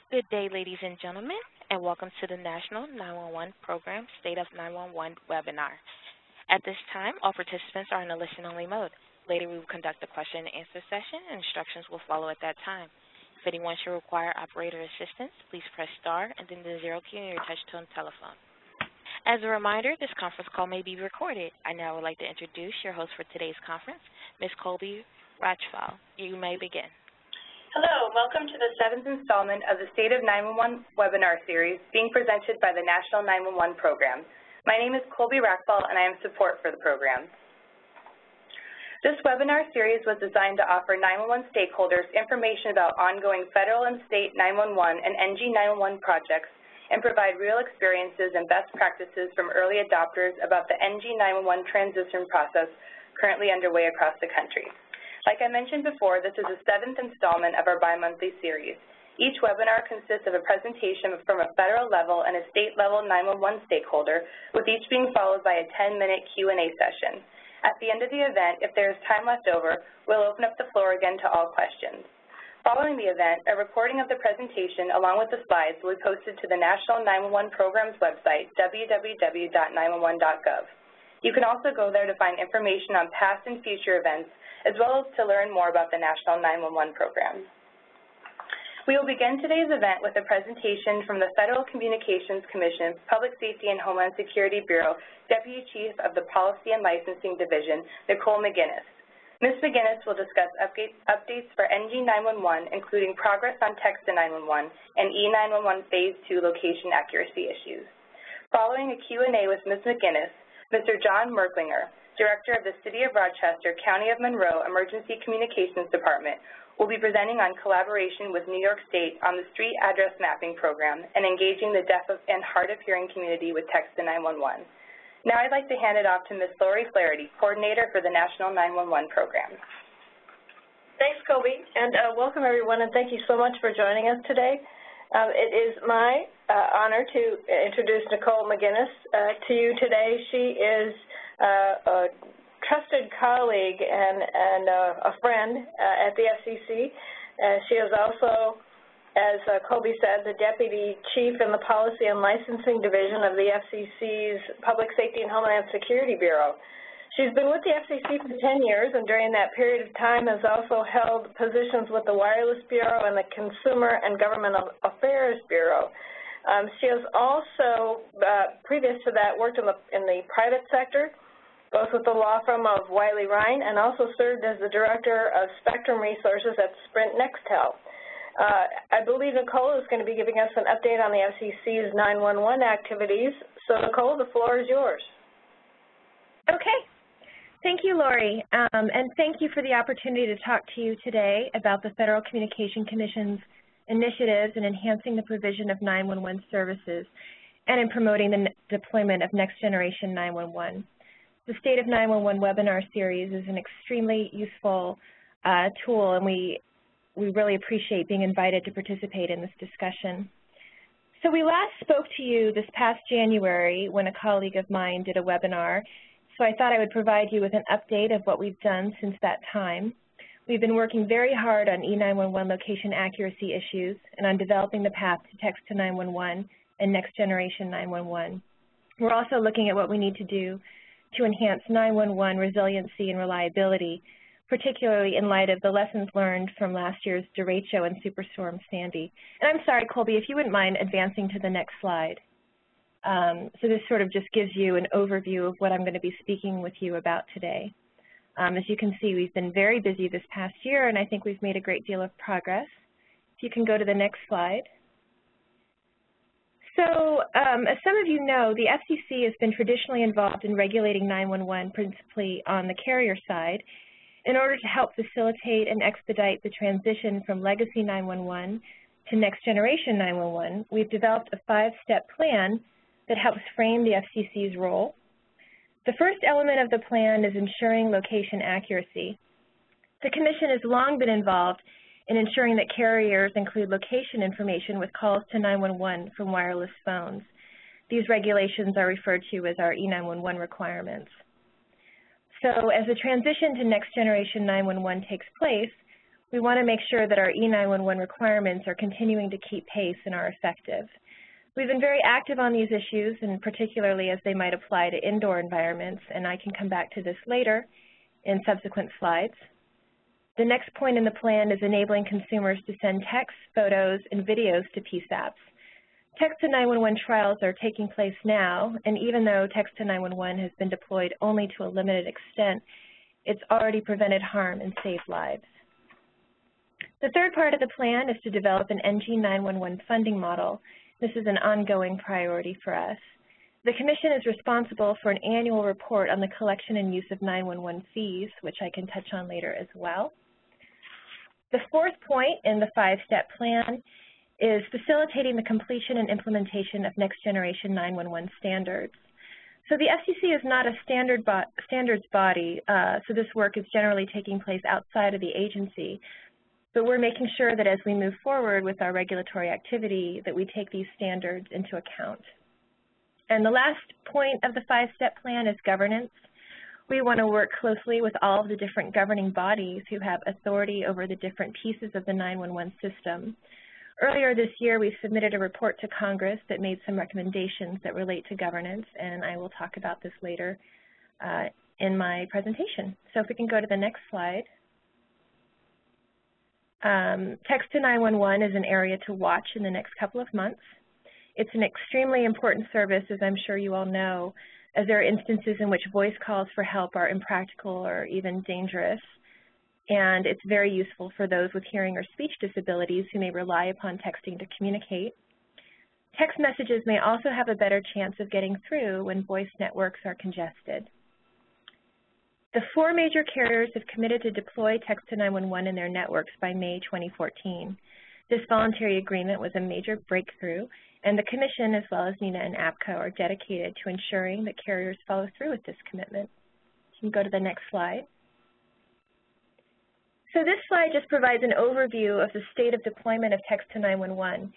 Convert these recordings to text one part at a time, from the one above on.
Good day, ladies and gentlemen, and welcome to the National 911 Program State of 911 webinar. At this time, all participants are in a listen-only mode. Later, we will conduct a question-and-answer session, and instructions will follow at that time. If anyone should require operator assistance, please press star and then the 0 key on your touch-tone telephone. As a reminder, this conference call may be recorded. I now would like to introduce your host for today's conference, Ms. Colby Rochester. You may begin. Hello, welcome to the 7th installment of the State of 911 webinar series being presented by the National 911 Program. My name is Colby Rackball and I am support for the program. This webinar series was designed to offer 911 stakeholders information about ongoing federal and state 911 and NG911 projects and provide real experiences and best practices from early adopters about the NG911 transition process currently underway across the country. Like I mentioned before, this is the 7th installment of our bi-monthly series. Each webinar consists of a presentation from a federal level and a state-level 911 stakeholder, with each being followed by a 10-minute Q&A session. At the end of the event, if there is time left over, we'll open up the floor again to all questions. Following the event, a recording of the presentation along with the slides will be posted to the National 911 Program's website, www.911.gov. You can also go there to find information on past and future events, as well as to learn more about the National 911 Program. We will begin today's event with a presentation from the Federal Communications Commission, Public Safety and Homeland Security Bureau, Deputy Chief of the Policy and Licensing Division, Nicole McGinnis. Ms. McGinnis will discuss updates for NG911, including progress on text-to-911 and E911 Phase 2 location accuracy issues. Following a Q&A with Ms. McGinnis, Mr. John Merklinger, Director of the City of Rochester, County of Monroe Emergency Communications Department, will be presenting on collaboration with New York State on the Street Address Mapping Program and engaging the deaf and hard of hearing community with text-to-911. Now I'd like to hand it off to Ms. Lori Flaherty, Coordinator for the National 911 Program. Thanks, Colby, and welcome everyone, and thank you so much for joining us today. It is my honor to introduce Nicole McGinnis to you today. She is a trusted colleague and a friend at the FCC. She is also, as Colby said, the Deputy Chief in the Policy and Licensing Division of the FCC's Public Safety and Homeland Security Bureau. She's been with the FCC for 10 years, and during that period of time has also held positions with the Wireless Bureau and the Consumer and Government Affairs Bureau. She has also, previous to that, worked in the private sector, both with the law firm of Wiley Ryan, and also served as the Director of Spectrum Resources at Sprint Nextel. I believe Nicole is going to be giving us an update on the FCC's 911 activities. So, Nicole, the floor is yours. Okay. Thank you, Lori, and thank you for the opportunity to talk to you today about the Federal Communications Commission's initiatives in enhancing the provision of 911 services and in promoting the deployment of next-generation 911. The State of 911 webinar series is an extremely useful tool, and we really appreciate being invited to participate in this discussion. So we last spoke to you this past January when a colleague of mine did a webinar. So I thought I would provide you with an update of what we've done since that time. We've been working very hard on E911 location accuracy issues and on developing the path to text-to-911 and next-generation 911. We're also looking at what we need to do to enhance 911 resiliency and reliability, particularly in light of the lessons learned from last year's derecho and Superstorm Sandy. And I'm sorry, Colby, if you wouldn't mind advancing to the next slide. So this sort of just gives you an overview of what I'm going to be speaking with you about today. As you can see, we've been very busy this past year, and I think we've made a great deal of progress. If you can go to the next slide. So, as some of you know, the FCC has been traditionally involved in regulating 911, principally on the carrier side, in order to help facilitate and expedite the transition from legacy 911 to next-generation 911. We've developed a 5-step plan that helps frame the FCC's role. The first element of the plan is ensuring location accuracy. The Commission has long been involved in ensuring that carriers include location information with calls to 911 from wireless phones. These regulations are referred to as our E911 requirements. So as the transition to next generation 911 takes place, We want to make sure that our E911 requirements are continuing to keep pace and are effective. We've been very active on these issues, and particularly as they might apply to indoor environments, and I can come back to this later in subsequent slides. The next point in the plan is enabling consumers to send texts, photos, and videos to PSAPs. Text to 911 trials are taking place now, and even though Text to 911 has been deployed only to a limited extent, it's already prevented harm and saved lives. The third part of the plan is to develop an NG911 funding model. This is an ongoing priority for us. The Commission is responsible for an annual report on the collection and use of 911 fees, which I can touch on later as well. The fourth point in the 5-step plan is facilitating the completion and implementation of next-generation 911 standards. So the FCC is not a standards body, so this work is generally taking place outside of the agency. But we're making sure that as we move forward with our regulatory activity that we take these standards into account. And the last point of the 5-step plan is governance. We want to work closely with all of the different governing bodies who have authority over the different pieces of the 911 system. Earlier this year, we submitted a report to Congress that made some recommendations that relate to governance, and I will talk about this later in my presentation. So if we can go to the next slide. Text to 911 is an area to watch in the next couple of months. It's an extremely important service, as I'm sure you all know, as there are instances in which voice calls for help are impractical or even dangerous. And it's very useful for those with hearing or speech disabilities who may rely upon texting to communicate. Text messages may also have a better chance of getting through when voice networks are congested. The 4 major carriers have committed to deploy Text to 911 in their networks by May 2014. This voluntary agreement was a major breakthrough, and the Commission, as well as NENA and APCO, are dedicated to ensuring that carriers follow through with this commitment. You can go to the next slide. So this slide just provides an overview of the state of deployment of Text to 911,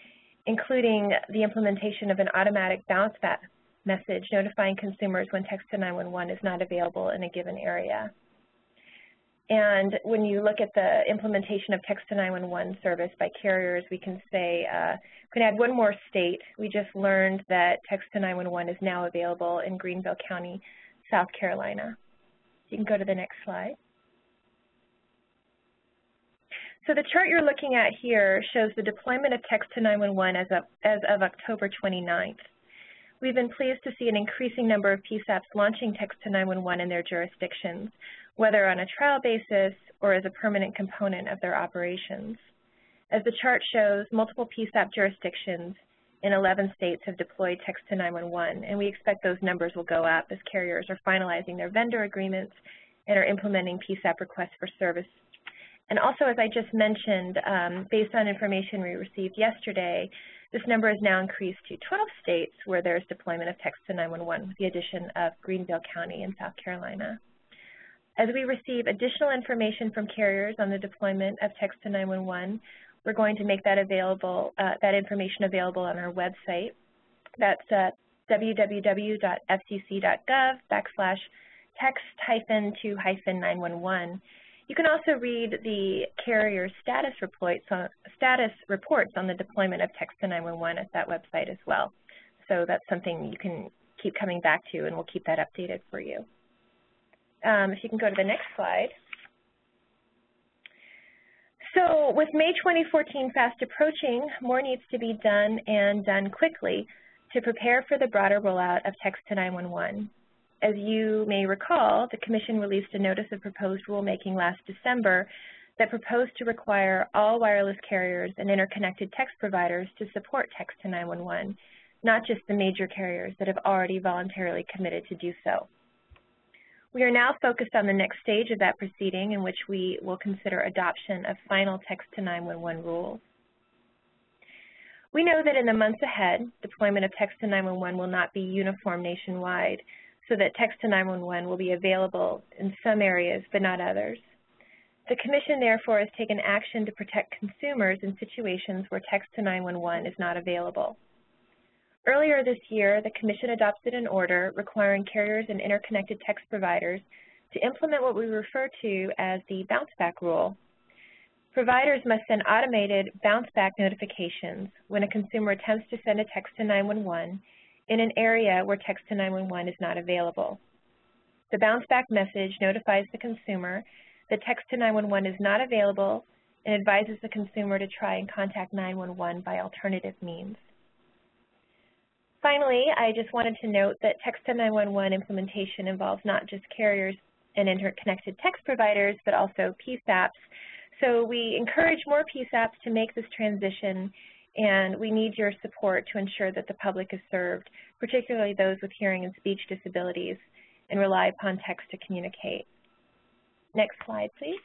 including the implementation of an automatic bounce back message notifying consumers when Text to 911 is not available in a given area. And when you look at the implementation of Text to 911 service by carriers, we can say, we can add one more state. We just learned that Text to 911 is now available in Greenville County, South Carolina. You can go to the next slide. So the chart you're looking at here shows the deployment of Text to 911 as of October 29th. We've been pleased to see an increasing number of PSAPs launching Text to 911 in their jurisdictions, whether on a trial basis or as a permanent component of their operations. As the chart shows, multiple PSAP jurisdictions in 11 states have deployed Text to 911, and we expect those numbers will go up as carriers are finalizing their vendor agreements and are implementing PSAP requests for service. And also, as I just mentioned, based on information we received yesterday, this number has now increased to 12 states where there's deployment of Text to 911 with the addition of Greenville County in South Carolina. As we receive additional information from carriers on the deployment of Text to 911, we're going to make that available, that information available on our website. That's www.fcc.gov/text-to-911. You can also read the carrier status reports on the deployment of Text to 911 at that website as well. So that's something you can keep coming back to, and we'll keep that updated for you. If you can go to the next slide. So with May 2014 fast approaching, more needs to be done and done quickly to prepare for the broader rollout of Text to 911. As you may recall, the Commission released a notice of proposed rulemaking last December that proposed to require all wireless carriers and interconnected text providers to support Text to 911, not just the major carriers that have already voluntarily committed to do so. We are now focused on the next stage of that proceeding, in which we will consider adoption of final Text to 911 rules. We know that in the months ahead, deployment of Text to 911 will not be uniform nationwide, so that Text to 911 will be available in some areas but not others. The Commission, therefore, has taken action to protect consumers in situations where Text to 911 is not available. Earlier this year, the Commission adopted an order requiring carriers and interconnected text providers to implement what we refer to as the bounce back rule. Providers must send automated bounce-back notifications when a consumer attempts to send a text to 911 in an area where text to 911 is not available. The bounce-back message notifies the consumer that text to 911 is not available and advises the consumer to try and contact 911 by alternative means. Finally, I just wanted to note that text to 911 implementation involves not just carriers and interconnected text providers, but also PSAPs. So we encourage more PSAPs to make this transition, and we need your support to ensure that the public is served, particularly those with hearing and speech disabilities, and rely upon text to communicate. Next slide, please.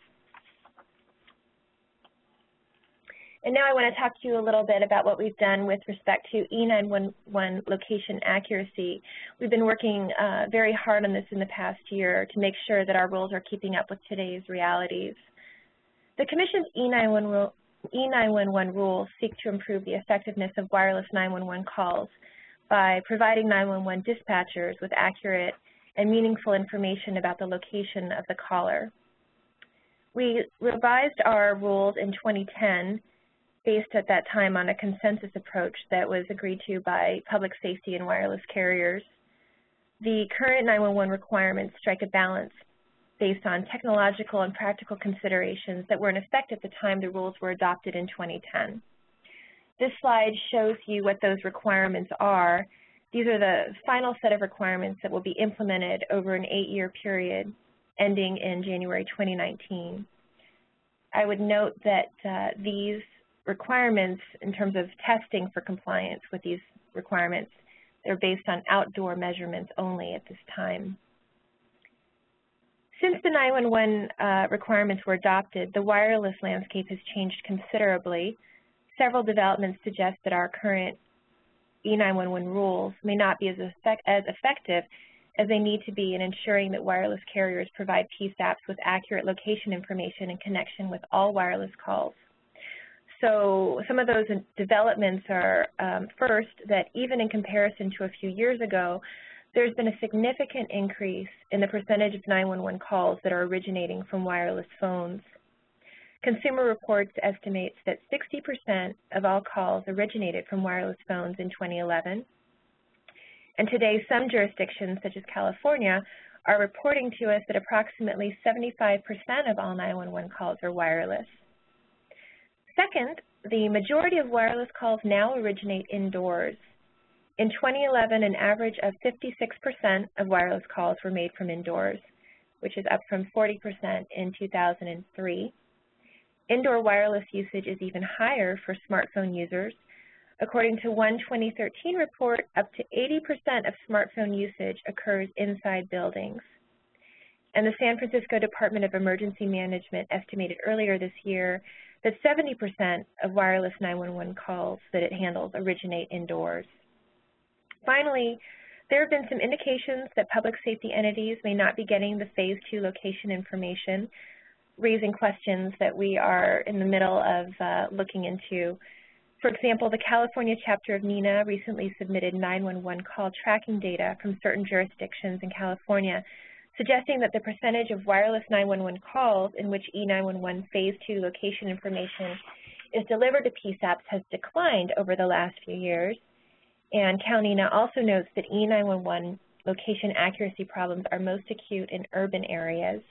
And now I want to talk to you a little bit about what we've done with respect to E911 location accuracy. We've been working very hard on this in the past year to make sure that our rules are keeping up with today's realities. The Commission's E911 rules seek to improve the effectiveness of wireless 911 calls by providing 911 dispatchers with accurate and meaningful information about the location of the caller. We revised our rules in 2010 based at that time on a consensus approach that was agreed to by public safety and wireless carriers. The current 911 requirements strike a balance based on technological and practical considerations that were in effect at the time the rules were adopted in 2010. This slide shows you what those requirements are. These are the final set of requirements that will be implemented over an 8-year period ending in January 2019. I would note that these requirements in terms of testing for compliance with these requirements, they're based on outdoor measurements only at this time. Since the 911 requirements were adopted, the wireless landscape has changed considerably. Several developments suggest that our current E911 rules may not be as effective as they need to be in ensuring that wireless carriers provide PSAPs with accurate location information in connection with all wireless calls. So some of those developments are, first, that even in comparison to a few years ago, there's been a significant increase in the percentage of 911 calls that are originating from wireless phones. Consumer Reports estimates that 60% of all calls originated from wireless phones in 2011. And today, some jurisdictions, such as California, are reporting to us that approximately 75% of all 911 calls are wireless. Second, the majority of wireless calls now originate indoors. In 2011, an average of 56% of wireless calls were made from indoors, which is up from 40% in 2003. Indoor wireless usage is even higher for smartphone users. According to one 2013 report, up to 80% of smartphone usage occurs inside buildings. And the San Francisco Department of Emergency Management estimated earlier this year that 70% of wireless 911 calls that it handles originate indoors. Finally, there have been some indications that public safety entities may not be getting the Phase 2 location information, raising questions that we are in the middle of looking into. For example, the California chapter of NENA recently submitted 911 call tracking data from certain jurisdictions in California, suggesting that the percentage of wireless 911 calls in which E911 Phase 2 location information is delivered to PSAPs has declined over the last few years. And CalNENA also notes that E911 location accuracy problems are most acute in urban areas.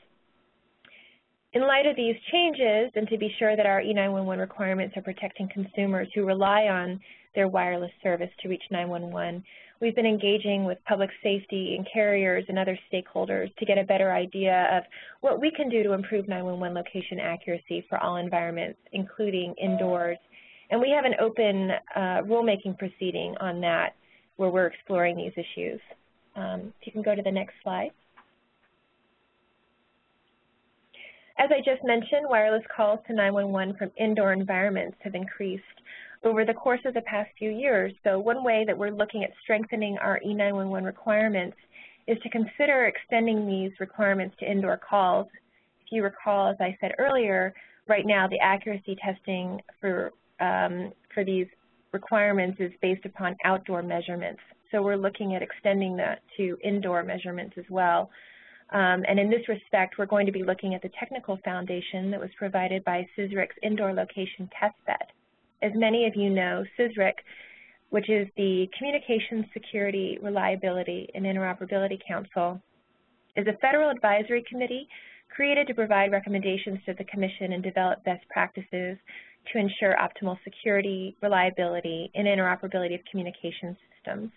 In light of these changes, and to be sure that our E911 requirements are protecting consumers who rely on their wireless service to reach 911, we've been engaging with public safety and carriers and other stakeholders to get a better idea of what we can do to improve 911 location accuracy for all environments, including indoors. And we have an open rulemaking proceeding on that where we're exploring these issues. If you can go to the next slide. As I just mentioned, wireless calls to 911 from indoor environments have increased over the course of the past few years. So one way that we're looking at strengthening our E911 requirements is to consider extending these requirements to indoor calls. If you recall, as I said earlier, right now the accuracy testing for these requirements is based upon outdoor measurements. So we're looking at extending that to indoor measurements as well. And in this respect, we're going to be looking at the technical foundation that was provided by CISRIC's Indoor Location Testbed. As many of you know, CISRIC, which is the Communications Security, Reliability, and Interoperability Council, is a federal advisory committee created to provide recommendations to the Commission and develop best practices to ensure optimal security, reliability, and interoperability of communication systems.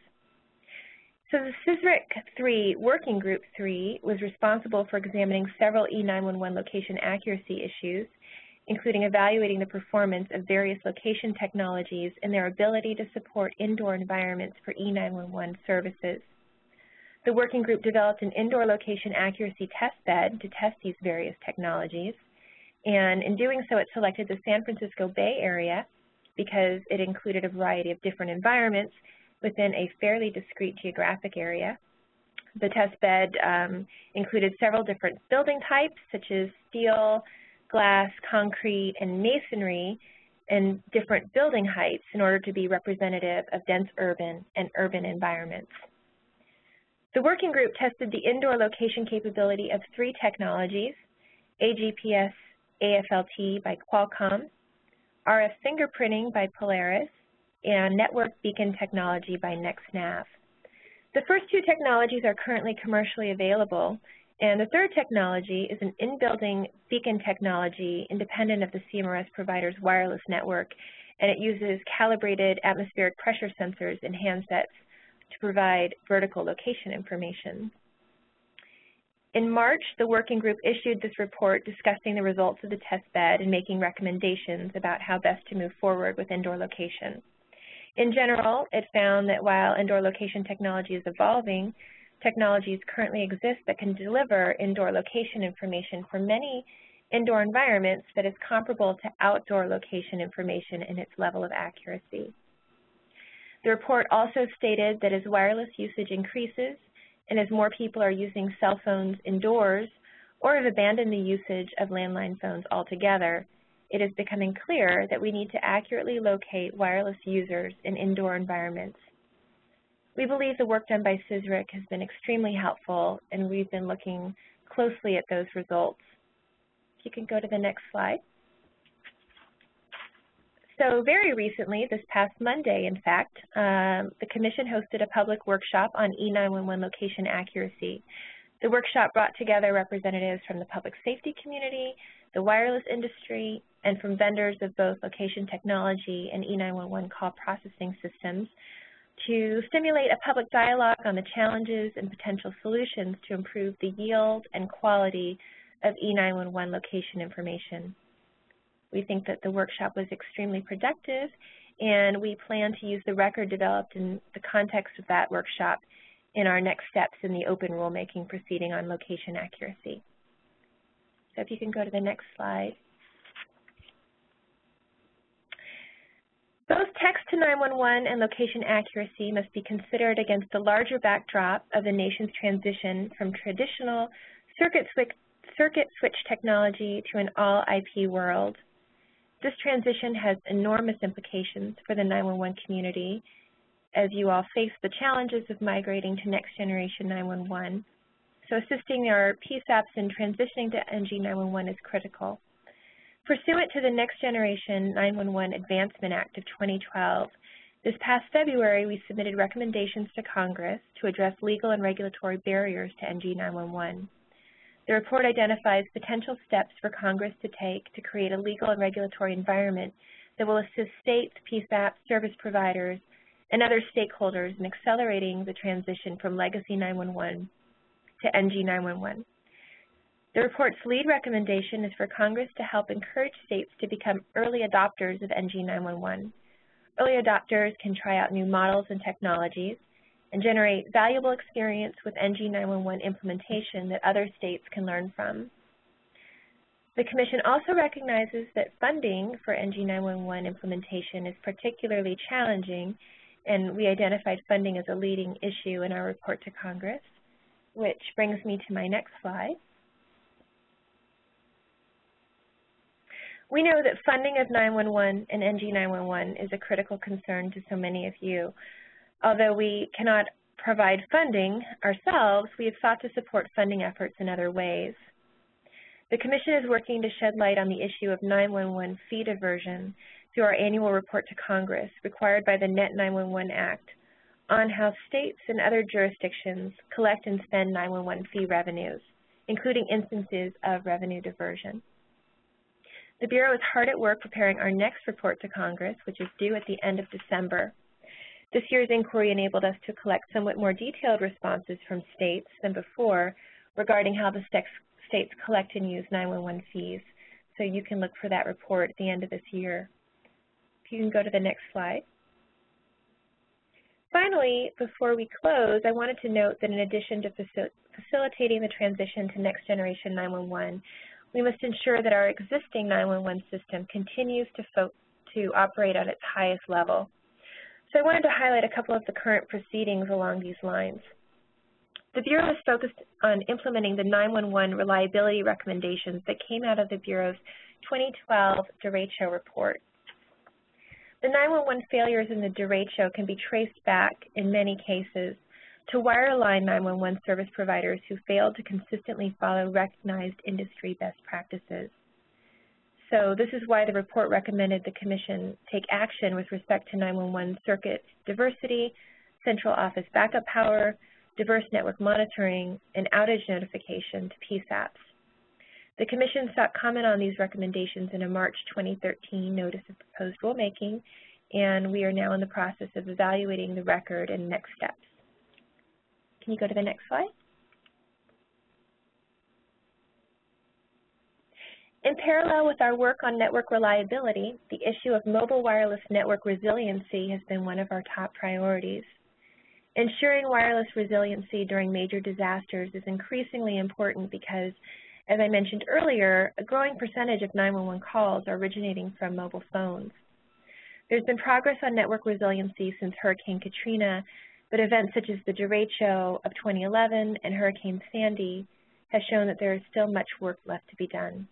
So the CISRIC Working Group 3 was responsible for examining several E911 location accuracy issues, including evaluating the performance of various location technologies and their ability to support indoor environments for E911 services. The working group developed an indoor location accuracy test bed to test these various technologies, and in doing so, it selected the San Francisco Bay Area because it included a variety of different environments within a fairly discrete geographic area. The test bed included several different building types, such as steel, glass, concrete, and masonry, and different building heights in order to be representative of dense urban and urban environments. The working group tested the indoor location capability of 3 technologies: AGPS AFLT by Qualcomm, RF fingerprinting by Polaris, and network beacon technology by NextNav. The first 2 technologies are currently commercially available, and the third technology is an in-building beacon technology independent of the CMRS provider's wireless network, and it uses calibrated atmospheric pressure sensors in handsets to provide vertical location information. In March, the working group issued this report discussing the results of the test bed and making recommendations about how best to move forward with indoor location. In general, it found that while indoor location technology is evolving, technologies currently exist that can deliver indoor location information for many indoor environments that is comparable to outdoor location information in its level of accuracy. The report also stated that as wireless usage increases and as more people are using cell phones indoors or have abandoned the usage of landline phones altogether, it is becoming clear that we need to accurately locate wireless users in indoor environments. We believe the work done by CISRIC has been extremely helpful, and we've been looking closely at those results. If you can go to the next slide. So very recently, this past Monday, in fact, the Commission hosted a public workshop on E911 location accuracy. The workshop brought together representatives from the public safety community, the wireless industry, and from vendors of both location technology and E911 call processing systems to stimulate a public dialogue on the challenges and potential solutions to improve the yield and quality of E911 location information. We think that the workshop was extremely productive, and we plan to use the record developed in the context of that workshop in our next steps in the open rulemaking proceeding on location accuracy. So if you can go to the next slide. Both text to 911 and location accuracy must be considered against the larger backdrop of the nation's transition from traditional circuit switch technology to an all-IP world. This transition has enormous implications for the 911 community as you all face the challenges of migrating to next generation 911. So assisting our PSAPs in transitioning to NG911 is critical. Pursuant to the Next Generation 911 Advancement Act of 2012, this past February we submitted recommendations to Congress to address legal and regulatory barriers to NG911. The report identifies potential steps for Congress to take to create a legal and regulatory environment that will assist states, PSAPs, service providers, and other stakeholders in accelerating the transition from legacy 911 to NG911. The report's lead recommendation is for Congress to help encourage states to become early adopters of NG911. Early adopters can try out new models and technologies and generate valuable experience with NG911 implementation that other states can learn from. The Commission also recognizes that funding for NG911 implementation is particularly challenging, and we identified funding as a leading issue in our report to Congress, which brings me to my next slide. We know that funding of 911 and NG911 is a critical concern to so many of you. Although we cannot provide funding ourselves, we have sought to support funding efforts in other ways. The Commission is working to shed light on the issue of 911 fee diversion through our annual report to Congress, required by the Net 911 Act, on how states and other jurisdictions collect and spend 911 fee revenues, including instances of revenue diversion. The Bureau is hard at work preparing our next report to Congress, which is due at the end of December. This year's inquiry enabled us to collect somewhat more detailed responses from states than before regarding how the states collect and use 911 fees. So you can look for that report at the end of this year. If you can go to the next slide. Finally, before we close, I wanted to note that in addition to facilitating the transition to next generation 911, we must ensure that our existing 911 system continues to operate at its highest level. So I wanted to highlight a couple of the current proceedings along these lines. The Bureau is focused on implementing the 911 reliability recommendations that came out of the Bureau's 2012 derecho report. The 911 failures in the derecho can be traced back, in many cases, to wireline 911 service providers who failed to consistently follow recognized industry best practices. So this is why the report recommended the Commission take action with respect to 911 circuit diversity, central office backup power, diverse network monitoring, and outage notification to PSAPs. The Commission sought comment on these recommendations in a March 2013 Notice of Proposed Rulemaking, and we are now in the process of evaluating the record and next steps. Can you go to the next slide? In parallel with our work on network reliability, the issue of mobile wireless network resiliency has been one of our top priorities. Ensuring wireless resiliency during major disasters is increasingly important because, as I mentioned earlier, a growing percentage of 911 calls are originating from mobile phones. There's been progress on network resiliency since Hurricane Katrina, but events such as the derecho of 2011 and Hurricane Sandy have shown that there is still much work left to be done.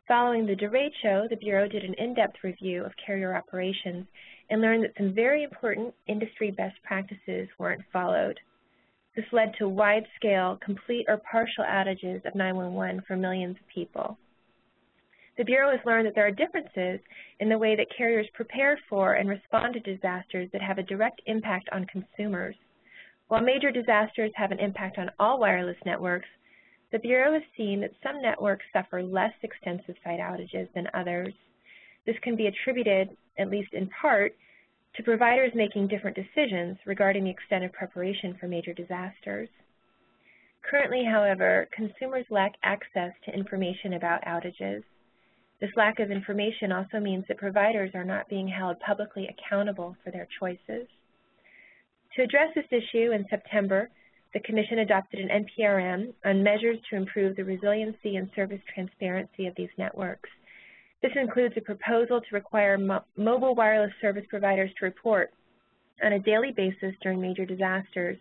Following the derecho, the Bureau did an in-depth review of carrier operations and learned that some very important industry best practices weren't followed. This led to wide-scale, complete or partial outages of 911 for millions of people. The Bureau has learned that there are differences in the way that carriers prepare for and respond to disasters that have a direct impact on consumers. While major disasters have an impact on all wireless networks, the Bureau has seen that some networks suffer less extensive site outages than others. This can be attributed, at least in part, to providers making different decisions regarding the extent of preparation for major disasters. Currently, however, consumers lack access to information about outages. This lack of information also means that providers are not being held publicly accountable for their choices. To address this issue, in September, the Commission adopted an NPRM on measures to improve the resiliency and service transparency of these networks. This includes a proposal to require mobile wireless service providers to report on a daily basis during major disasters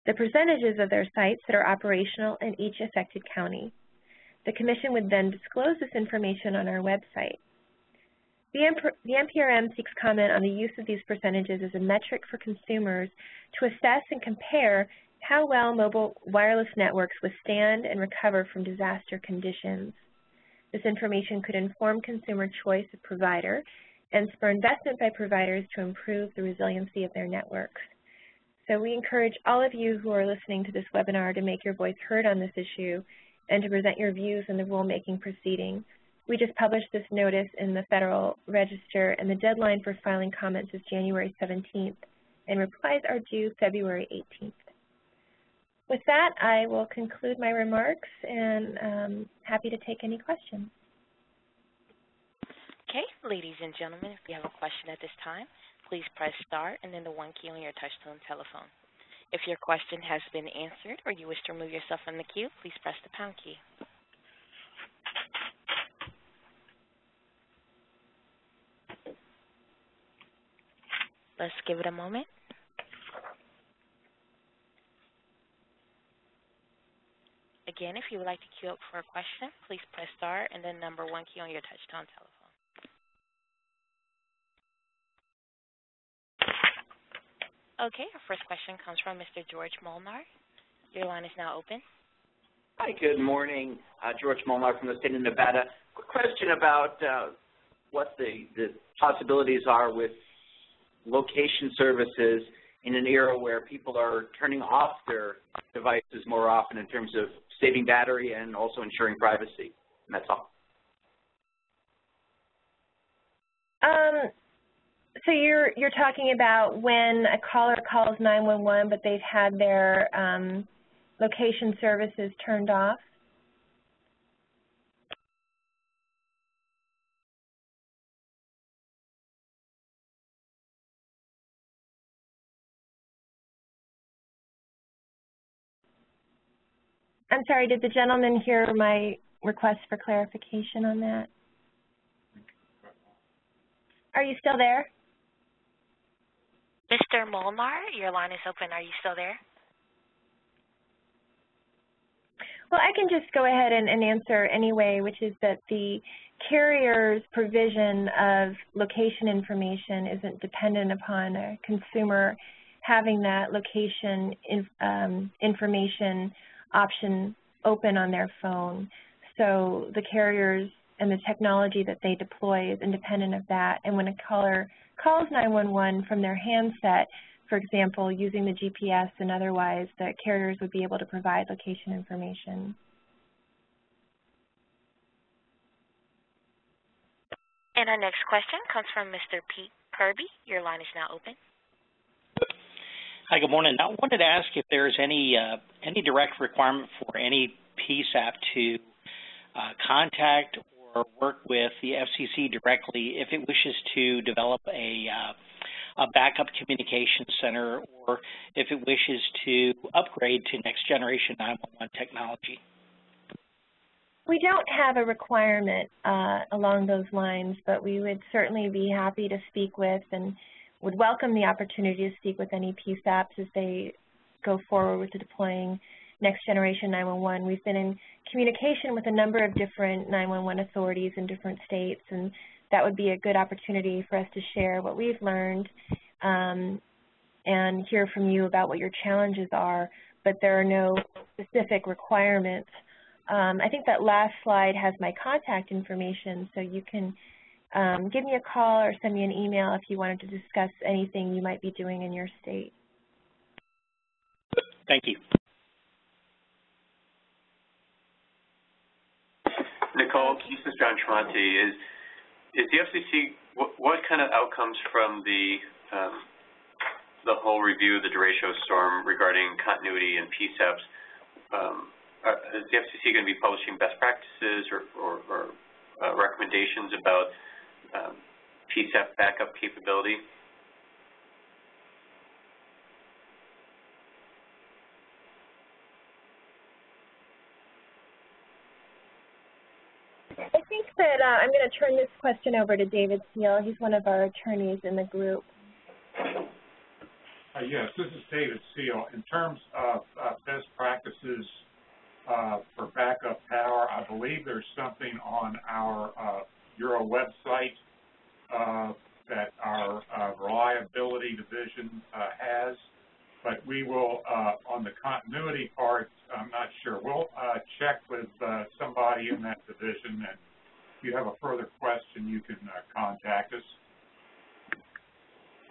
the percentages of their sites that are operational in each affected county. The Commission would then disclose this information on our website. The NPRM seeks comment on the use of these percentages as a metric for consumers to assess and compare how well mobile wireless networks withstand and recover from disaster conditions. This information could inform consumer choice of provider and spur investment by providers to improve the resiliency of their networks. So we encourage all of you who are listening to this webinar to make your voice heard on this issue and to present your views in the rulemaking proceeding. We just published this notice in the Federal Register, and the deadline for filing comments is January 17th, and replies are due February 18th. With that, I will conclude my remarks, and I'm happy to take any questions. Okay, ladies and gentlemen, if you have a question at this time, please press star and then the 1 key on your touch-tone telephone. If your question has been answered or you wish to remove yourself from the queue, please press the pound key. Let's give it a moment. Again, if you would like to queue up for a question, please press star and then number 1 key on your touch-tone telephone. Okay, our first question comes from Mr. George Molnar. Your line is now open. Hi, good morning. George Molnar from the state of Nevada. Quick question about what the possibilities are with location services in an era where people are turning off their devices more often in terms of saving battery and also ensuring privacy. And that's all. So you're talking about when a caller calls 911, but they've had their location services turned off? I'm sorry, did the gentleman hear my request for clarification on that? Are you still there? Mr. Molnar, your line is open. Are you still there? Well, I can just go ahead and answer anyway, which is that the carrier's provision of location information isn't dependent upon a consumer having that location information option open on their phone. So the carriers and the technology that they deploy is independent of that. And when a caller calls 911 from their handset, for example, using the GPS and otherwise, the carriers would be able to provide location information. And our next question comes from Mr. Pete Kirby. Your line is now open. Hi, good morning. I wanted to ask if there's any direct requirement for any PSAP to contact or work with the FCC directly if it wishes to develop a backup communication center or if it wishes to upgrade to next generation 911 technology. We don't have a requirement along those lines, but we would certainly be happy to speak with and would welcome the opportunity to speak with any PSAPs as they go forward with deploying next generation 911. We've been in communication with a number of different 911 authorities in different states, and that would be a good opportunity for us to share what we've learned and hear from you about what your challenges are, but there are no specific requirements. I think that last slide has my contact information, so you can give me a call or send me an email if you wanted to discuss anything you might be doing in your state. Thank you. Nicole, this is John Tremonti. Is the FCC, what kind of outcomes from the whole review of the derecho storm regarding continuity and PSAPs, is the FCC going to be publishing best practices or recommendations about PSAP backup capability? I think that I'm going to turn this question over to David Seal. He's one of our attorneys in the group. Yes, this is David Seal. In terms of best practices for backup power, I believe there's something on our Euro website that our reliability division has, but we will, on the continuity part, I'm not sure. We'll check with somebody in that division, and if you have a further question, you can contact us.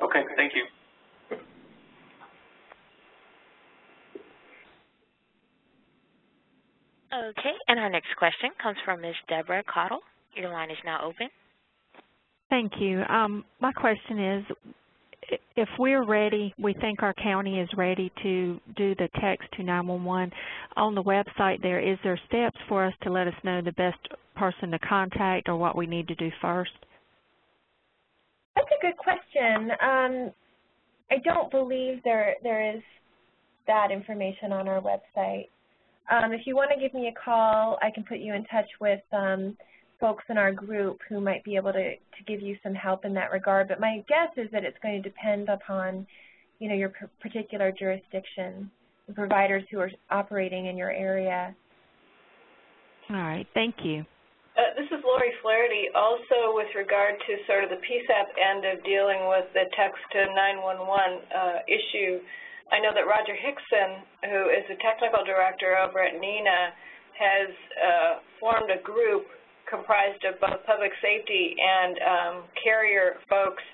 Okay, thank you. Okay, and our next question comes from Ms. Deborah Cottle. Your line is now open. Thank you. My question is, if we're ready, we think our county is ready to do the text to 911, on the website there, is there steps for us to let us know the best person to contact or what we need to do first? That's a good question. I don't believe there is that information on our website. If you want to give me a call, I can put you in touch with folks in our group who might be able to give you some help in that regard. But my guess is that it's going to depend upon, you know, your particular jurisdiction, the providers who are operating in your area. All right. Thank you. This is Lori Flaherty. Also with regard to sort of the PSAP end of dealing with the text to 911 issue, I know that Roger Hickson, who is the technical director over at NENA, has formed a group comprised of both public safety and carrier folks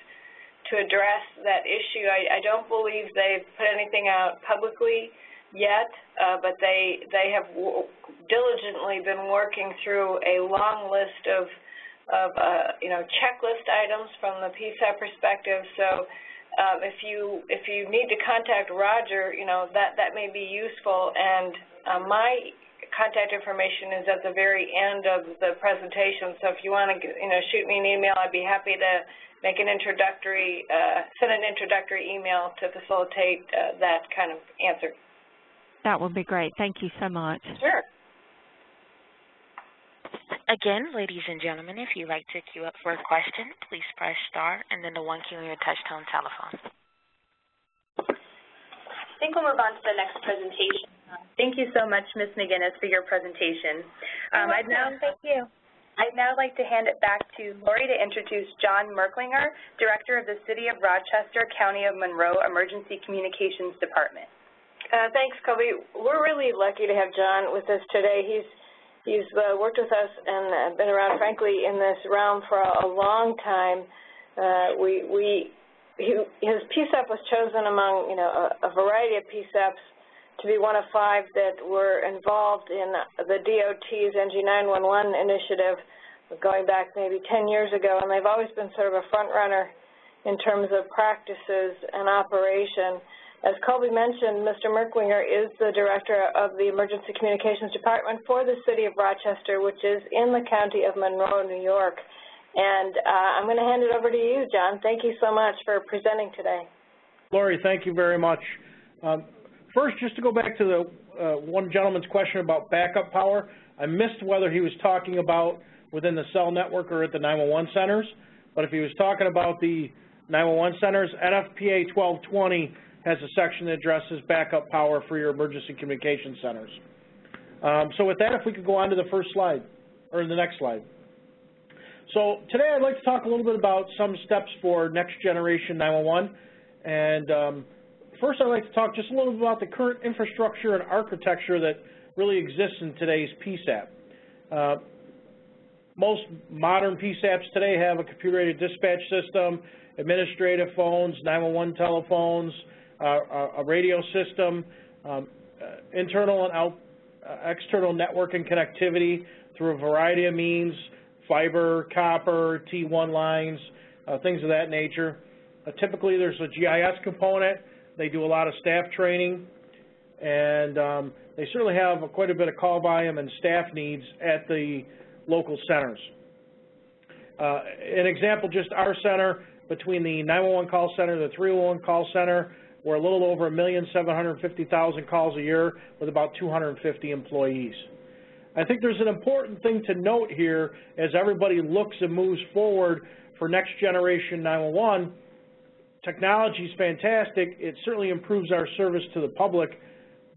to address that issue. I don't believe they've put anything out publicly yet, but they have diligently been working through a long list of checklist items from the PSAP perspective. So if you need to contact Roger, that may be useful. And my contact information is at the very end of the presentation. So if you want to shoot me an email, I'd be happy to make an send an introductory email to facilitate that kind of answer. That would be great. Thank you so much. Sure. Again, ladies and gentlemen, if you'd like to queue up for a question, please press star and then the 1 key on your touch-tone telephone. I think we'll move on to the next presentation. Thank you so much, Ms. McGinnis, for your presentation. Thank you. I'd now like to hand it back to Lori to introduce John Merklinger, Director of the City of Rochester, County of Monroe Emergency Communications Department. Thanks, Kobe. We're really lucky to have John with us today. He's worked with us and been around, frankly, in this realm for a long time. His PSAP was chosen among a variety of PSAPs to be one of 5 that were involved in the DOT's NG911 initiative going back maybe 10 years ago, and they've always been sort of a front runner in terms of practices and operation. As Colby mentioned, Mr. Merklinger is the Director of the Emergency Communications Department for the City of Rochester, which is in the County of Monroe, New York. And I'm going to hand it over to you, John. Thank you so much for presenting today. Lori, thank you very much. First, just to go back to the one gentleman's question about backup power, I missed whether he was talking about within the cell network or at the 911 centers. But if he was talking about the 911 centers, NFPA 1220 has a section that addresses backup power for your emergency communication centers. So with that, if we could go on to the first slide, or the next slide. So today I'd like to talk a little bit about some steps for next generation 911. And first I'd like to talk just a little bit about the current infrastructure and architecture that really exists in today's PSAP. Most modern PSAPs today have a computer-aided dispatch system, administrative phones, 911 telephones, a radio system, internal and external network and connectivity through a variety of means, fiber, copper, T1 lines, things of that nature. Typically there's a GIS component. They do a lot of staff training, and they certainly have quite a bit of call volume and staff needs at the local centers. An example, just our center, between the 911 call center and the 311 call center, we're a little over 1,750,000 calls a year with about 250 employees. I think there's an important thing to note here as everybody looks and moves forward for next generation 911. Technology is fantastic. It certainly improves our service to the public,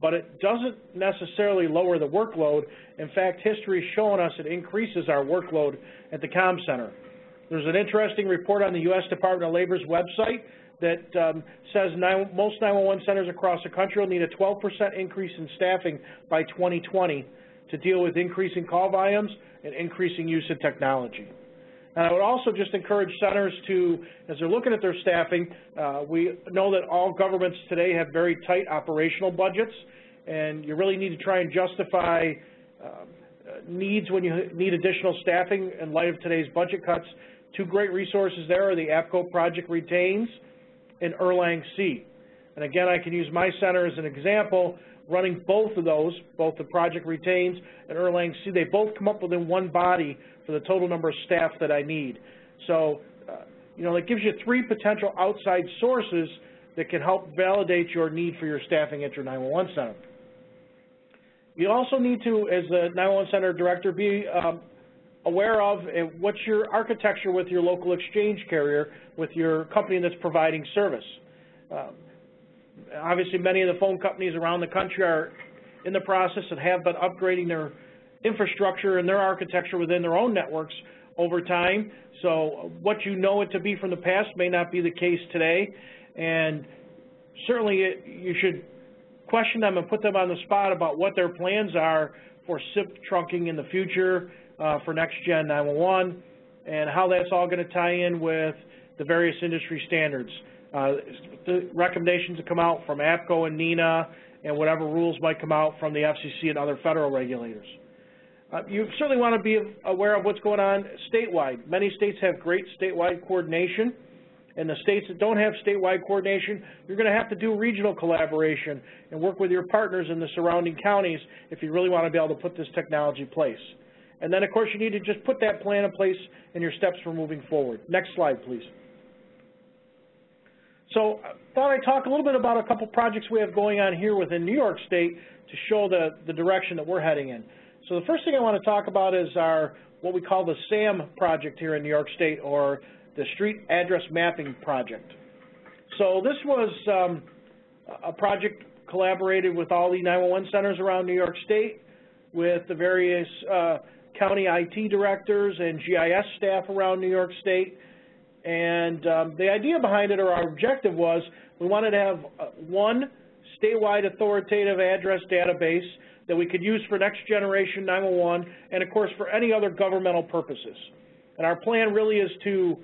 but it doesn't necessarily lower the workload. In fact, history has shown us it increases our workload at the comm center. There's an interesting report on the U.S. Department of Labor's website that says most 911 centers across the country will need a 12% increase in staffing by 2020 to deal with increasing call volumes and increasing use of technology. And I would also just encourage centers to, as they're looking at their staffing, we know that all governments today have very tight operational budgets, and you really need to try and justify needs when you need additional staffing in light of today's budget cuts. Two great resources there are the APCO Project Retains and Erlang C. And again, I can use my center as an example, running both of those, both the Project Retains and Erlang C. They both come up within one body for the total number of staff that I need. So, it gives you 3 potential outside sources that can help validate your need for your staffing at your 911 center. You also need to, as the 911 center director, be aware of what's your architecture with your local exchange carrier, with your company that's providing service. Obviously, many of the phone companies around the country are in the process and have been upgrading their infrastructure and their architecture within their own networks over time. So what you know it to be from the past may not be the case today, and certainly you should question them and put them on the spot about what their plans are for SIP trunking in the future for next-gen 911 and how that's all going to tie in with the various industry standards. The recommendations that come out from APCO and NENA and whatever rules might come out from the FCC and other federal regulators. You certainly want to be aware of what's going on statewide. Many states have great statewide coordination, and the states that don't have statewide coordination, you're going to have to do regional collaboration and work with your partners in the surrounding counties if you really want to be able to put this technology in place. And then, of course, you need to just put that plan in place and your steps for moving forward. Next slide, please. So I thought I'd talk a little bit about a couple projects we have going on here within New York State to show the direction that we're heading in. So the first thing I want to talk about is our what we call the SAM project here in New York State, or the Street Address Mapping Project. So this was a project collaborated with all the 911 centers around New York State, with the various county IT directors and GIS staff around New York State. And the idea behind it, or our objective, was we wanted to have one statewide authoritative address database that we could use for next generation 911 and, of course, for any other governmental purposes. And our plan really is to,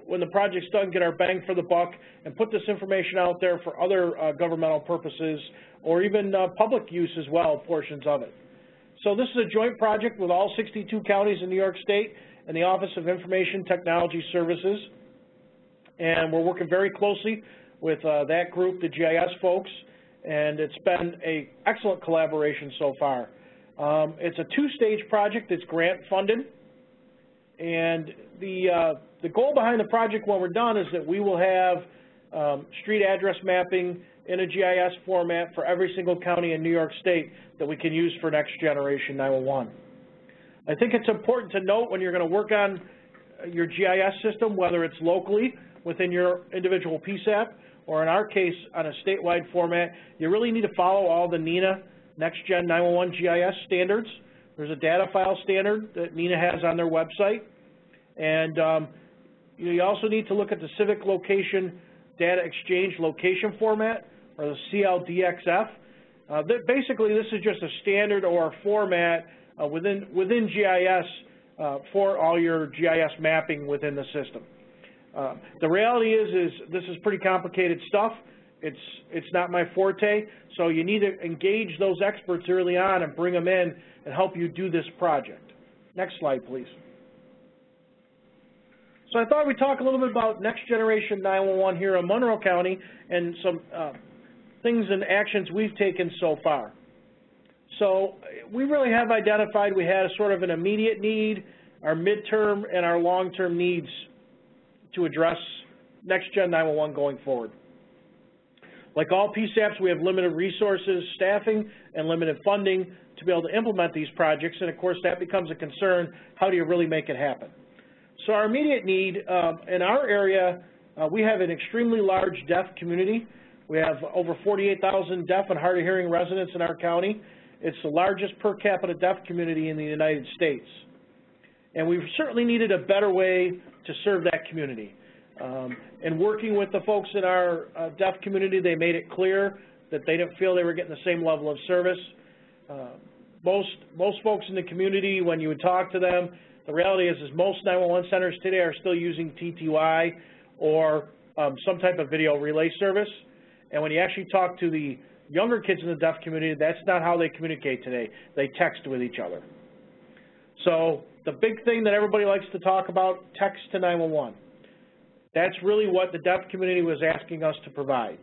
when the project's done, get our bang for the buck and put this information out there for other governmental purposes, or even public use as well, portions of it. So this is a joint project with all 62 counties in New York State and the Office of Information Technology Services. And we're working very closely with that group, the GIS folks, and it's been an excellent collaboration so far. It's a two-stage project that's grant funded, and the goal behind the project when we're done is that we will have street address mapping in a GIS format for every single county in New York State that we can use for next generation 911. I think it's important to note when you're going to work on your GIS system, whether it's locally within your individual PSAP, or in our case on a statewide format, you really need to follow all the NENA Next Gen 911 GIS standards. There's a data file standard that NENA has on their website. And you also need to look at the Civic Location Data Exchange Location Format, or the CLDXF. Basically, this is just a standard or a format within GIS for all your GIS mapping within the system. The reality is this is pretty complicated stuff. It's not my forte, so you need to engage those experts early on and bring them in and help you do this project. Next slide, please. So I thought we'd talk a little bit about next generation 911 here in Monroe County and some things and actions we've taken so far. So we really have identified we had a sort of an immediate need, our midterm, and our long-term needs to address next-gen 911 going forward. Like all PSAPs, we have limited resources, staffing, and limited funding to be able to implement these projects, and of course that becomes a concern. How do you really make it happen? So our immediate need in our area, we have an extremely large deaf community. We have over 48,000 deaf and hard of hearing residents in our county. It's the largest per capita deaf community in the United States. And we've certainly needed a better way to serve that community. And working with the folks in our deaf community, they made it clear that they didn't feel they were getting the same level of service. Most folks in the community, when you would talk to them, the reality is most 911 centers today are still using TTY or some type of video relay service. And when you actually talk to the younger kids in the deaf community, that's not how they communicate today. They text with each other. So the big thing that everybody likes to talk about, text to 911. That's really what the deaf community was asking us to provide.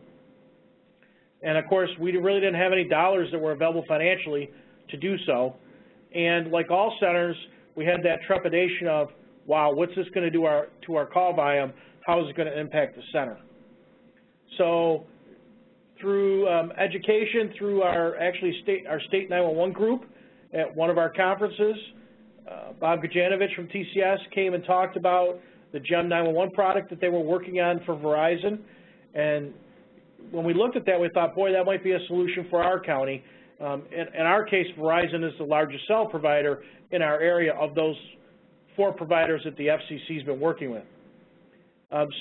And of course, we really didn't have any dollars that were available financially to do so. And like all centers, we had that trepidation of, wow, what's this going to do to our call volume? How is it going to impact the center? So through education, through our state 911 group at one of our conferences, Bob Gajanovich from TCS came and talked about the GEM 911 product that they were working on for Verizon. And when we looked at that, we thought, boy, that might be a solution for our county. In our case, Verizon is the largest cell provider in our area of those 4 providers that the FCC's been working with.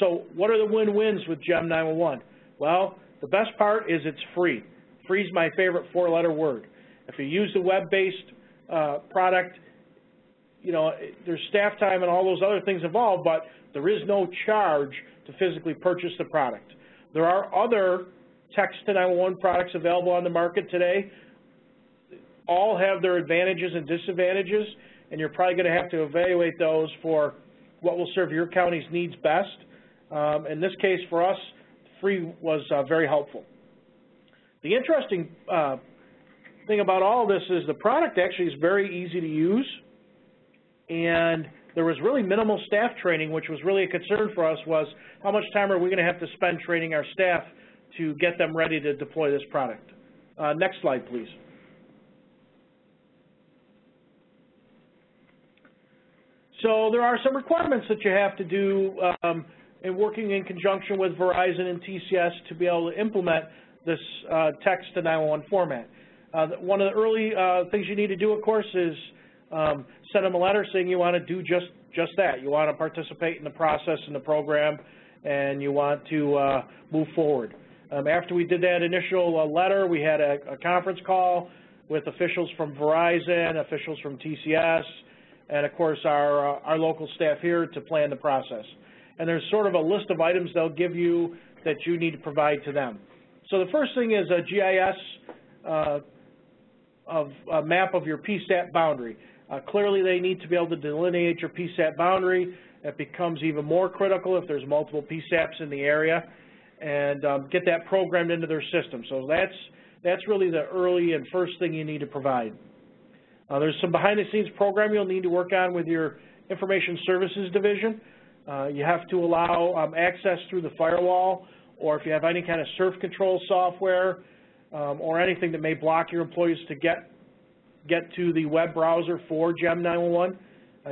So what are the win-wins with GEM 911? Well, the best part is it's free. Free is my favorite 4-letter word. If you use the web-based product, you know, there's staff time and all those other things involved, but there is no charge to physically purchase the product. There are other text to 911 products available on the market today. All have their advantages and disadvantages, and you're probably going to have to evaluate those for what will serve your county's needs best. In this case, for us, free was very helpful. The interesting thing about all this is the product actually is very easy to use, and there was really minimal staff training, which was really a concern for us, was how much time are we going to have to spend training our staff to get them ready to deploy this product. Next slide, please. So there are some requirements that you have to do in working in conjunction with Verizon and TCS to be able to implement this text to 911 format. One of the early things you need to do, of course, is send them a letter saying you want to do just that. You want to participate in the process in the program, and you want to move forward. After we did that initial letter, we had a conference call with officials from Verizon, officials from TCS, and of course our local staff here to plan the process. And there's sort of a list of items they'll give you that you need to provide to them. So the first thing is a GIS a map of your PSAP boundary. Clearly they need to be able to delineate your PSAP boundary. It becomes even more critical if there's multiple PSAPs in the area, and get that programmed into their system. So that's really the early and first thing you need to provide. There's some behind-the-scenes program you'll need to work on with your Information Services Division. You have to allow access through the firewall, or if you have any kind of surf control software or anything that may block your employees to get to the web browser for GEM 911,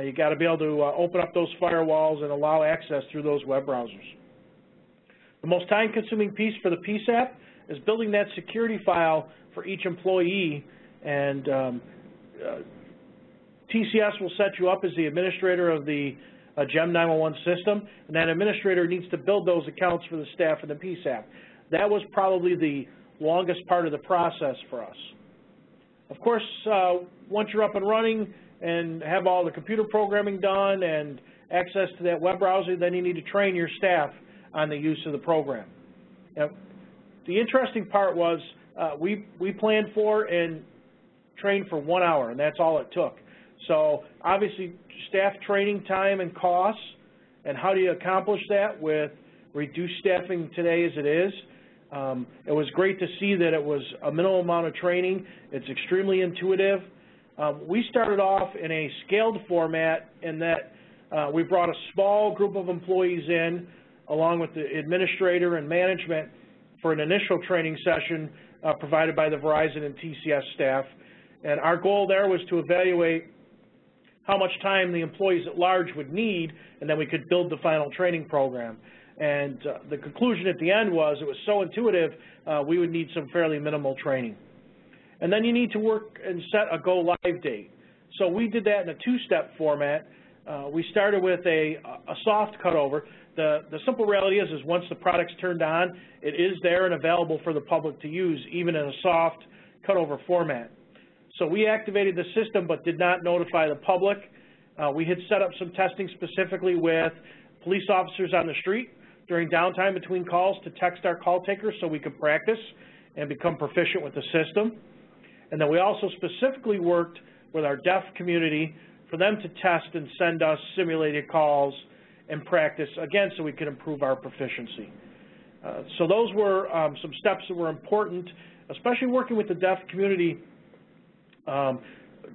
you got to be able to open up those firewalls and allow access through those web browsers. The most time-consuming piece for the PSAP is building that security file for each employee, and TCS will set you up as the administrator of the GEM 911 system, and that administrator needs to build those accounts for the staff in the PSAP. That was probably the longest part of the process for us. Of course, once you're up and running and have all the computer programming done and access to that web browser, then you need to train your staff on the use of the program. Now, the interesting part was we planned for and trained for 1 hour, and that's all it took. So obviously staff training time and costs, and how do you accomplish that with reduced staffing today as it is? It was great to see that it was a minimal amount of training. It's extremely intuitive. We started off in a scaled format in that we brought a small group of employees in along with the administrator and management for an initial training session provided by the Verizon and TCS staff. And our goal there was to evaluate how much time the employees at large would need, and then we could build the final training program. And the conclusion at the end was it was so intuitive, we would need some fairly minimal training. And then you need to work and set a go-live date. So we did that in a two-step format. We started with a soft cutover. The simple reality is once the product's turned on, it is there and available for the public to use, even in a soft cutover format. So we activated the system but did not notify the public. We had set up some testing specifically with police officers on the street during downtime between calls to text our call takers so we could practice and become proficient with the system. And then we also specifically worked with our deaf community for them to test and send us simulated calls and practice, again, so we could improve our proficiency. So those were some steps that were important, especially working with the deaf community.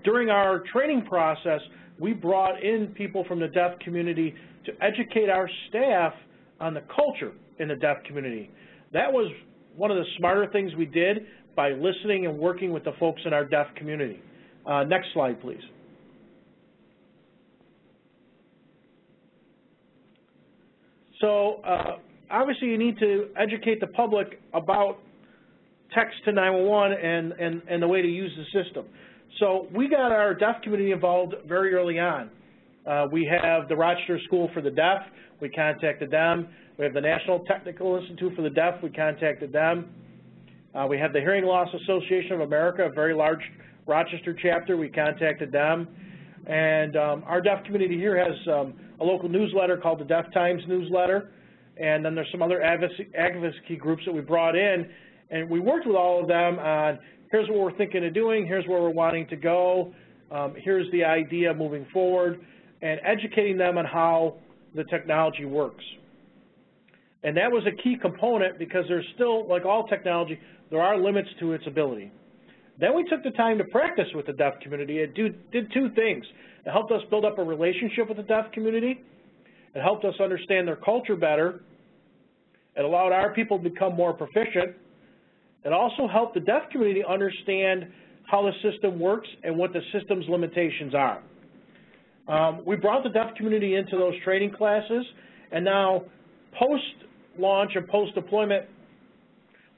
During our training process, we brought in people from the deaf community to educate our staff on the culture in the deaf community. That was one of the smarter things we did by listening and working with the folks in our deaf community. Next slide, please. So obviously you need to educate the public about text to 911 and the way to use the system. So we got our deaf community involved very early on. We have the Rochester School for the Deaf. We contacted them. We have the National Technical Institute for the Deaf. We contacted them. We have the Hearing Loss Association of America, a very large Rochester chapter. We contacted them. And our deaf community here has a local newsletter called the Deaf Times newsletter. And then there's some other advocacy groups that we brought in. And we worked with all of them on, here's what we're thinking of doing, here's where we're wanting to go, here's the idea moving forward, and educating them on how the technology works. And that was a key component because there's still, like all technology, there are limits to its ability. Then we took the time to practice with the deaf community. It did two things. It helped us build up a relationship with the deaf community. It helped us understand their culture better. It allowed our people to become more proficient. It also helped the deaf community understand how the system works and what the system's limitations are. We brought the deaf community into those training classes, and now post-launch and post-deployment,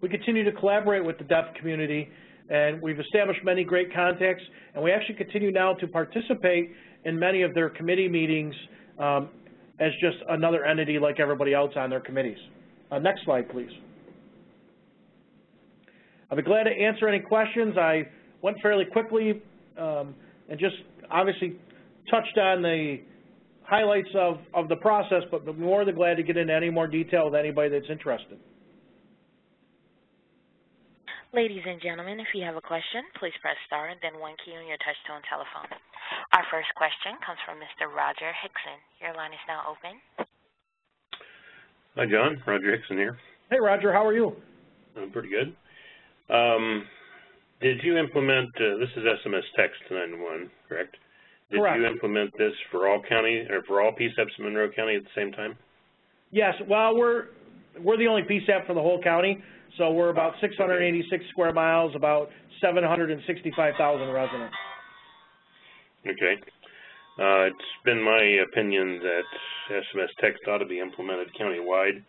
we continue to collaborate with the deaf community, and we've established many great contacts, and we actually continue now to participate in many of their committee meetings as just another entity like everybody else on their committees. Next slide, please. I'll be glad to answer any questions. I went fairly quickly and just obviously touched on the highlights of the process, but more than glad to get into any more detail with anybody that's interested. Ladies and gentlemen, if you have a question, please press star and then 1 key on your touch-tone telephone. Our first question comes from Mr. Roger Hickson. Your line is now open. Hi, John. Roger Hickson here. Hey, Roger. How are you? I'm pretty good. Did you implement, this is SMS text to 911, correct? Correct. Did you implement this for all county, or for all PSAPs in Monroe County at the same time? Yes. Well, we're the only PSAP for the whole county, so we're about 686 square miles, about 765,000 residents. Okay. It's been my opinion that SMS text ought to be implemented countywide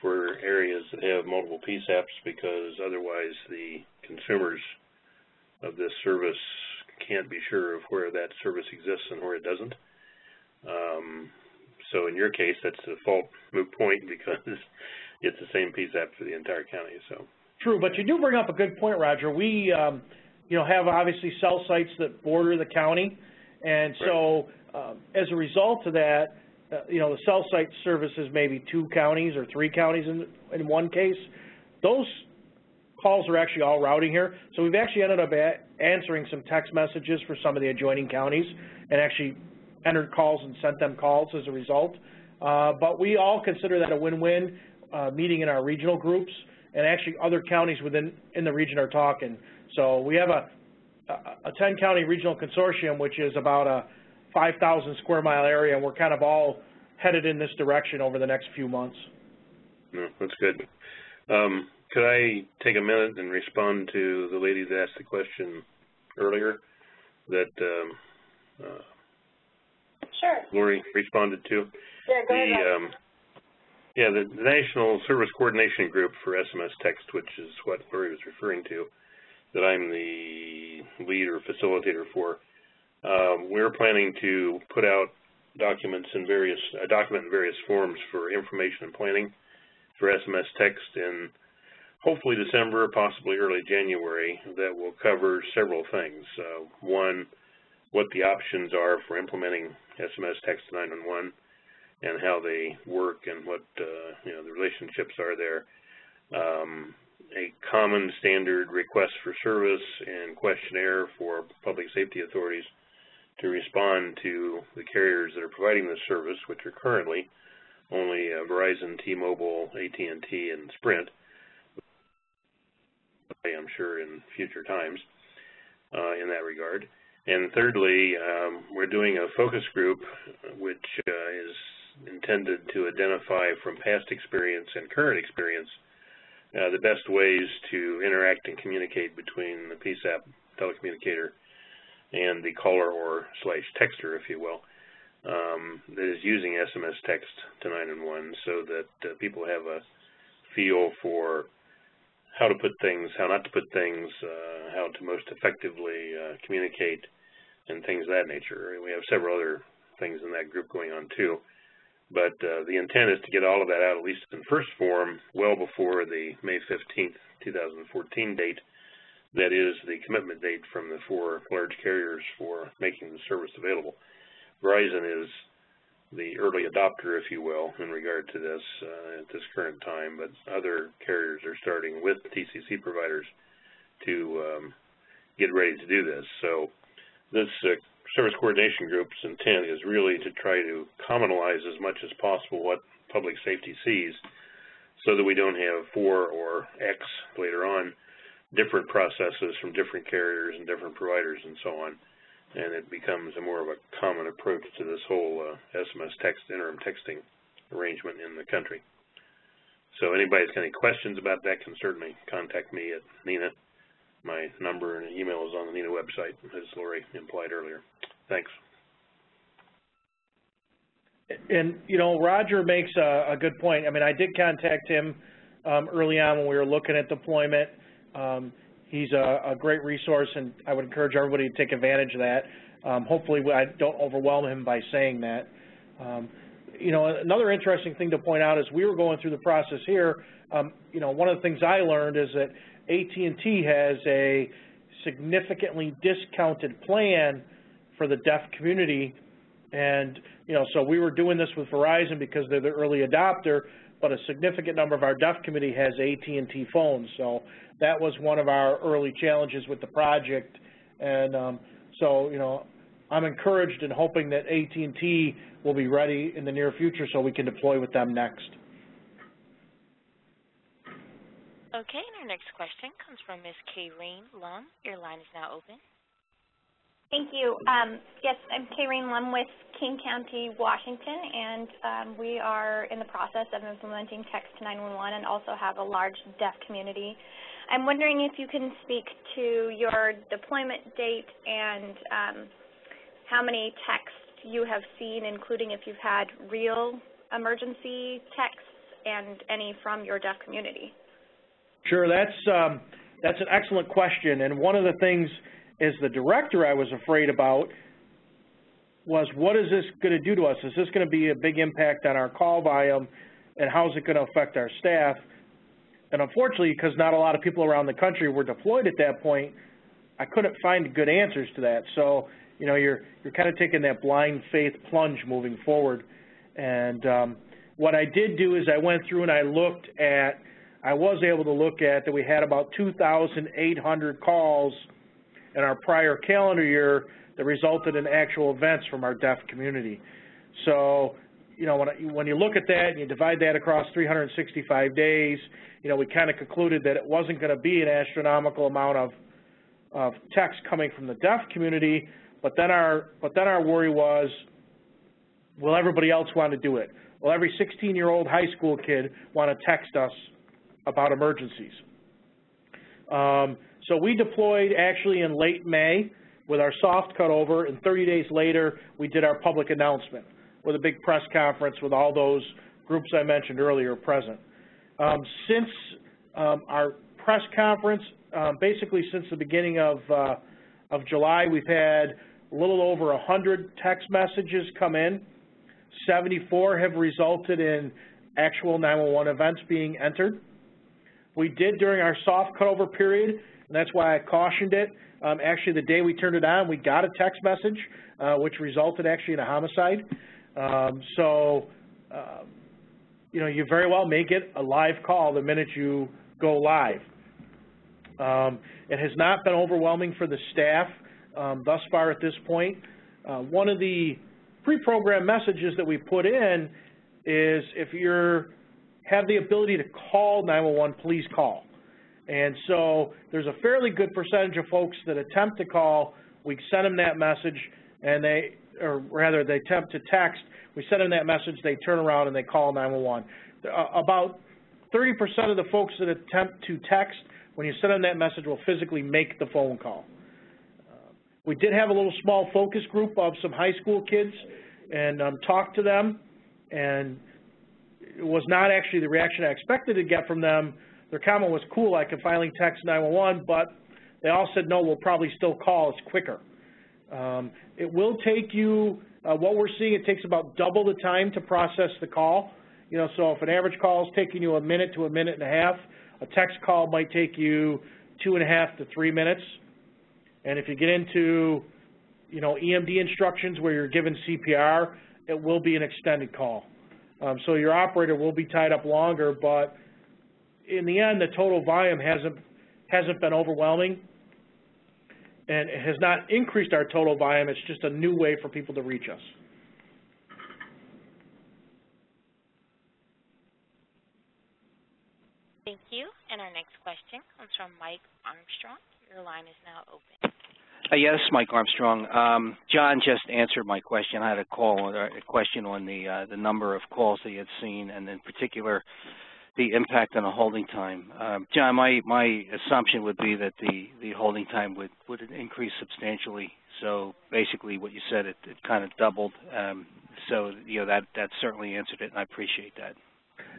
for areas that have multiple PSAPs, because otherwise the consumers of this service can't be sure of where that service exists and where it doesn't. So in your case, that's a default moot point because it's the same PSAP for the entire county. So true, but you do bring up a good point, Roger. We have obviously cell sites that border the county, and so as a result of that, the cell site services maybe 2 counties or 3 counties in one case. Those calls are actually all routing here. So we've actually ended up answering some text messages for some of the adjoining counties and actually entered calls and sent them calls as a result. But we all consider that a win-win meeting in our regional groups, and actually other counties in the region are talking. So we have a 10-county regional consortium, which is about a 5,000 square mile area, and we're kind of all headed in this direction over the next few months. No, that's good. Could I take a minute and respond to the lady that asked the question earlier that Sure. Lori responded to? Yeah, go ahead. The National Service Coordination Group for SMS text, which is what Lori was referring to, that I'm the lead or facilitator for. We're planning to put out documents in document in various forms for information and planning for SMS text in hopefully December, possibly early January, that will cover several things. One, what the options are for implementing SMS text to 911 and how they work and what the relationships are there. A common standard request for service and questionnaire for public safety authorities to respond to the carriers that are providing this service, which are currently only Verizon, T-Mobile, AT&T, and Sprint. I'm sure in future times in that regard. And thirdly, we're doing a focus group which is intended to identify from past experience and current experience the best ways to interact and communicate between the PSAP telecommunicator and the caller or / texter, if you will, that is using SMS text to 911, so that people have a feel for how to put things, how not to put things, how to most effectively communicate, and things of that nature. We have several other things in that group going on too. But the intent is to get all of that out, at least in first form, well before the May 15th, 2014 date. That is the commitment date from the 4 large carriers for making the service available. Verizon is the early adopter, if you will, in regard to this at this current time, but other carriers are starting with TCC providers to get ready to do this. So this Service Coordination Group's intent is really to try to commonalize as much as possible what public safety sees so that we don't have 4 or X later on different processes from different carriers and different providers and so on. And it becomes a more of a common approach to this whole SMS text, interim texting arrangement in the country. So anybody's got any questions about that can certainly contact me at Nina. My number and email is on the Nina website, as Lori implied earlier. Thanks. And, you know, Roger makes a good point. I mean, I did contact him early on when we were looking at deployment. He's a great resource, and I would encourage everybody to take advantage of that. Hopefully I don't overwhelm him by saying that. You know, another interesting thing to point out is we were going through the process here. You know, one of the things I learned is that AT&T has a significantly discounted plan for the deaf community. And, you know, so we were doing this with Verizon because they're the early adopter, but a significant number of our deaf community has AT&T phones. So that was one of our early challenges with the project. And so, you know, I'm encouraged and hoping that AT&T will be ready in the near future so we can deploy with them next. Okay, and our next question comes from Ms. Kayreen Lum. Your line is now open. Thank you. Yes, I'm Kayreen Lum with King County, Washington, and we are in the process of implementing Text 911 and also have a large deaf community. I'm wondering if you can speak to your deployment date and how many texts you have seen, including if you've had real emergency texts and any from your deaf community. Sure, that's an excellent question, and one of the things as the director I was afraid about was, what is this going to do to us? Is this going to be a big impact on our call volume, and how is it going to affect our staff? And unfortunately, because not a lot of people around the country were deployed at that point, I couldn't find good answers to that. So, you know, you're kind of taking that blind faith plunge moving forward. And what I did do is I went through and I was able to look at that we had about 2,800 calls in our prior calendar year that resulted in actual events from our deaf community. So, you know, when you look at that and you divide that across 365 days, you know, we kind of concluded that it wasn't going to be an astronomical amount of text coming from the deaf community. But then our worry was, will everybody else want to do it? Will every 16-year-old high school kid want to text us about emergencies? So we deployed actually in late May with our soft cutover, and 30 days later we did our public announcement with a big press conference with all those groups I mentioned earlier present. Since our press conference, basically since the beginning of July, we've had a little over 100 text messages come in. 74 have resulted in actual 911 events being entered. We did during our soft cutover period, and that's why I cautioned it. Actually, the day we turned it on, we got a text message, which resulted actually in a homicide. You know, you very well may get a live call the minute you go live. It has not been overwhelming for the staff thus far at this point. One of the pre-programmed messages that we put in is, if you have the ability to call 911, please call. And so there's a fairly good percentage of folks that attempt to call. We send them that message, and they attempt to text. We send them that message, they turn around and they call 911. About 30% of the folks that attempt to text, when you send them that message, will physically make the phone call. We did have a little small focus group of some high school kids and talked to them, and it was not actually the reaction I expected to get from them, their comment was, cool, I can finally text 911, but they all said, no, we'll probably still call, it's quicker. It will take you, what we're seeing, it takes about double the time to process the call. You know, so if an average call is taking you a minute to a minute and a half, a text call might take you 2.5 to 3 minutes. And if you get into, you know, EMD instructions where you're given CPR, it will be an extended call. So your operator will be tied up longer, but in the end, the total volume hasn't been overwhelming, and it has not increased our total volume. It's just a new way for people to reach us. Thank you. And our next question comes from Mike Armstrong. Your line is now open. Yes, Mike Armstrong. John just answered my question. I had a question on the number of calls that he had seen, and in particular, the impact on the holding time. John, my assumption would be that the holding time would increase substantially. So basically, what you said, it kind of doubled. So you know that certainly answered it, and I appreciate that.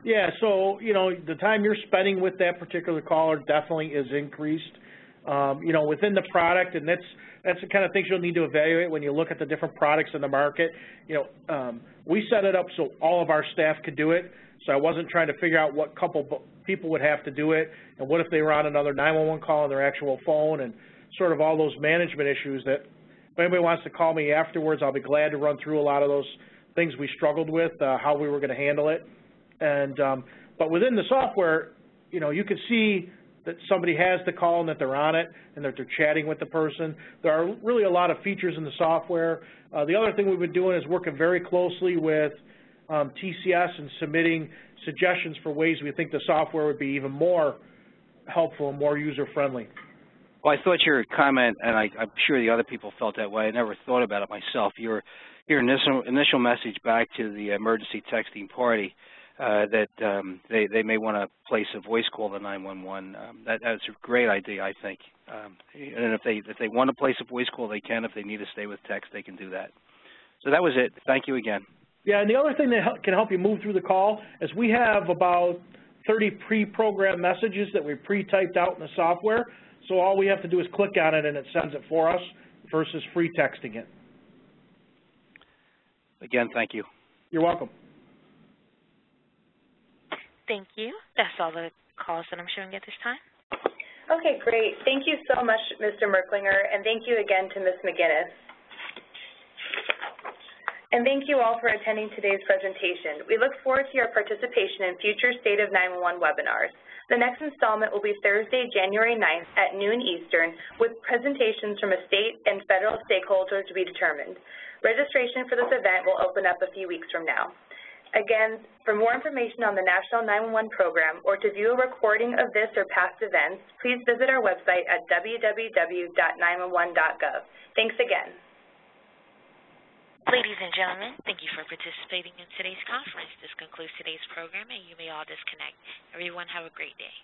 Yeah. So you know the time you're spending with that particular caller definitely is increased. You know, within the product, and that's the kind of things you'll need to evaluate when you look at the different products in the market. You know, we set it up so all of our staff could do it, so I wasn't trying to figure out what couple people would have to do it, and what if they were on another 911 call on their actual phone, and sort of all those management issues that if anybody wants to call me afterwards, I'll be glad to run through a lot of those things we struggled with, how we were going to handle it. And but within the software, you know, you can see that somebody has the call and that they're on it and that they're chatting with the person. There are really a lot of features in the software. The other thing we've been doing is working very closely with TCS and submitting suggestions for ways we think the software would be even more helpful and more user-friendly. Well, I thought your comment, and I'm sure the other people felt that way, I never thought about it myself, your initial message back to the emergency texting party, that they may want to place a voice call to 911. That's a great idea, I think. And if they want to place a voice call, they can. If they need to stay with text, they can do that. So that was it. Thank you again. Yeah, and the other thing that can help you move through the call is we have about 30 pre-programmed messages that we pre-typed out in the software. So all we have to do is click on it and it sends it for us versus free texting it. Again, thank you. You're welcome. Thank you. That's all the calls that I'm showing at this time. Okay, great. Thank you so much, Mr. Merklinger, and thank you again to Ms. McGinnis. And thank you all for attending today's presentation. We look forward to your participation in future State of 911 webinars. The next installment will be Thursday, January 9th at noon Eastern, with presentations from a state and federal stakeholder to be determined. Registration for this event will open up a few weeks from now. Again, for more information on the National 911 program or to view a recording of this or past events, please visit our website at www.911.gov. Thanks again. Ladies and gentlemen, thank you for participating in today's conference. This concludes today's program, and you may all disconnect. Everyone have a great day.